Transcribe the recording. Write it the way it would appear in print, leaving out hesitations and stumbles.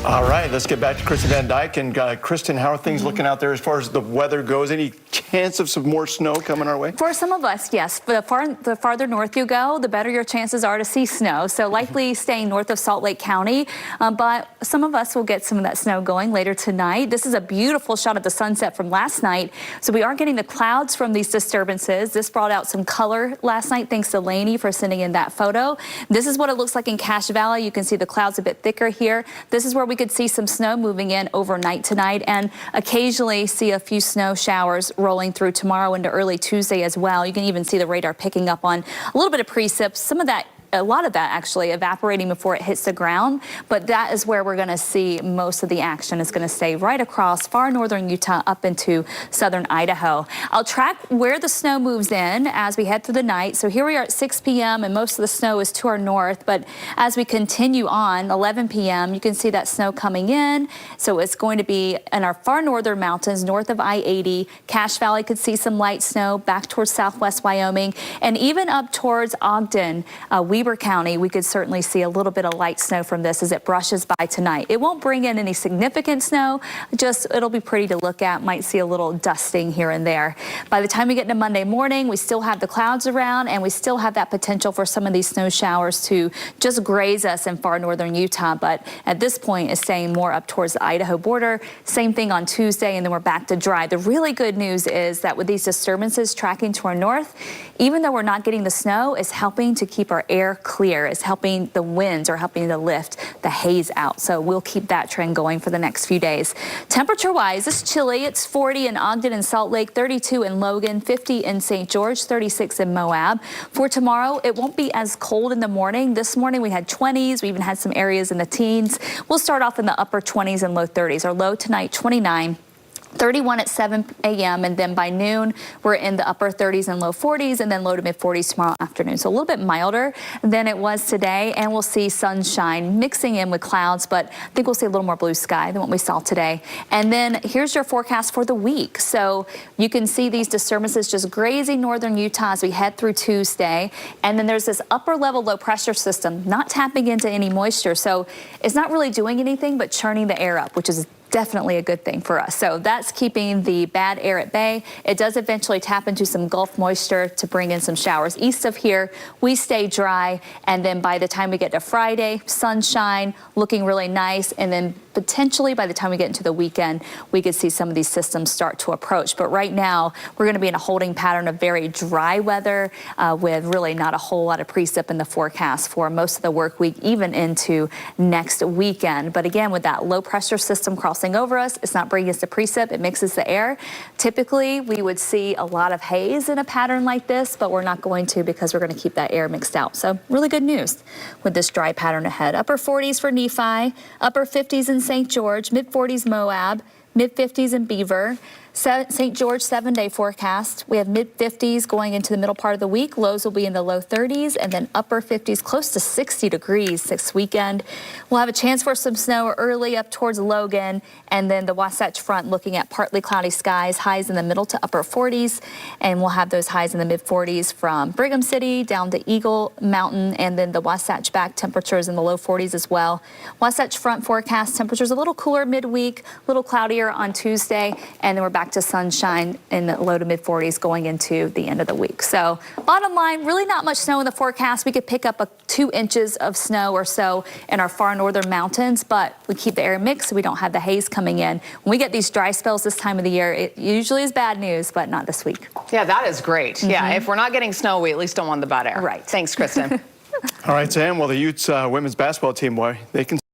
All right, let's get back to Kristen Van Dyke. And Kristen, how are things looking out there as far as the weather goes? Any chance of some more snow coming our way? For some of us, yes. The farther north you go, the better your chances are to see snow. So likely staying north of Salt Lake County. But some of us will get some of that snow going later tonight. This is a beautiful shot of the sunset from last night. So we are getting the clouds from these disturbances. This brought out some color last night. Thanks to Lainey for sending in that photo. This is what it looks like in Cache Valley. You can see the clouds a bit thicker here. This is where we could see some snow moving in overnight tonight and occasionally see a few snow showers rolling through tomorrow into early Tuesday as well. You can even see the radar picking up on a little bit of precip. A lot of that actually evaporating before it hits the ground, but that is where we're going to see most of the action. Is going to stay right across far northern Utah up into southern Idaho. I'll track where the snow moves in as we head through the night. So here we are at 6 p.m. and most of the snow is to our north, but as we continue on 11 p.m. you can see that snow coming in. So it's going to be in our far northern mountains north of I-80. Cache Valley could see some light snow back towards southwest Wyoming and even up towards Ogden, Weber County. We could certainly see a little bit of light snow from this as it brushes by tonight. It won't bring in any significant snow, just it'll be pretty to look at. Might see a little dusting here and there. By the time we get into Monday morning, we still have the clouds around and we still have that potential for some of these snow showers to just graze us in far northern Utah. But at this point, it's staying more up towards the Idaho border. Same thing on Tuesday, and then we're back to dry. The really good news is that with these disturbances tracking to our north, even though we're not getting the snow, it's helping to keep our air clear. It's helping the winds or helping to lift the haze out. So we'll keep that trend going for the next few days. Temperature wise, it's chilly. It's 40 in Ogden and Salt Lake, 32 in Logan, 50 in St. George, 36 in Moab. For tomorrow, it won't be as cold in the morning. This morning we had 20s. We even had some areas in the teens. We'll start off in the upper 20s and low 30s. Our low tonight, 29. 31 at 7 a.m. and then by noon we're in the upper 30s and low 40s and then low to mid 40s tomorrow afternoon. So a little bit milder than it was today, and we'll see sunshine mixing in with clouds, but I think we'll see a little more blue sky than what we saw today. And then here's your forecast for the week. So you can see these disturbances just grazing northern Utah as we head through Tuesday, and then there's this upper level low pressure system not tapping into any moisture, so it's not really doing anything but churning the air up, which is definitely a good thing for us. So that's keeping the bad air at bay. It does eventually tap into some Gulf moisture to bring in some showers. East of here, we stay dry, and then by the time we get to Friday, sunshine, looking really nice, and then potentially by the time we get into the weekend, we could see some of these systems start to approach. But right now, we're going to be in a holding pattern of very dry weather with really not a whole lot of precip in the forecast for most of the work week, even into next weekend. But again, with that low pressure system crossing over us, it's not bringing us the precip, it mixes the air. Typically, we would see a lot of haze in a pattern like this, but we're not going to because we're going to keep that air mixed out. So really good news with this dry pattern ahead. Upper 40s for Nephi, upper 50s in St. George, mid 40s Moab, mid 50s in Beaver. St. George 7-day forecast. We have mid 50s going into the middle part of the week. Lows will be in the low 30s and then upper 50s, close to 60 degrees this weekend. We'll have a chance for some snow early up towards Logan, and then the Wasatch Front looking at partly cloudy skies, highs in the middle to upper 40s, and we'll have those highs in the mid 40s from Brigham City down to Eagle Mountain, and then the Wasatch back temperatures in the low 40s as well. Wasatch Front forecast temperatures a little cooler midweek, a little cloudier on Tuesday, and then we're back to sunshine in the low to mid 40s going into the end of the week. So bottom line, really not much snow in the forecast. We could pick up 2 inches of snow or so in our far northern mountains, but we keep the air mixed so we don't have the haze coming in. When we get these dry spells this time of the year, it usually is bad news, but not this week. Yeah, that is great. Yeah, if we're not getting snow, we at least don't want the bad air. Right. Thanks, Kristen. All right, Sam. Well, the Utes women's basketball team, boy, they can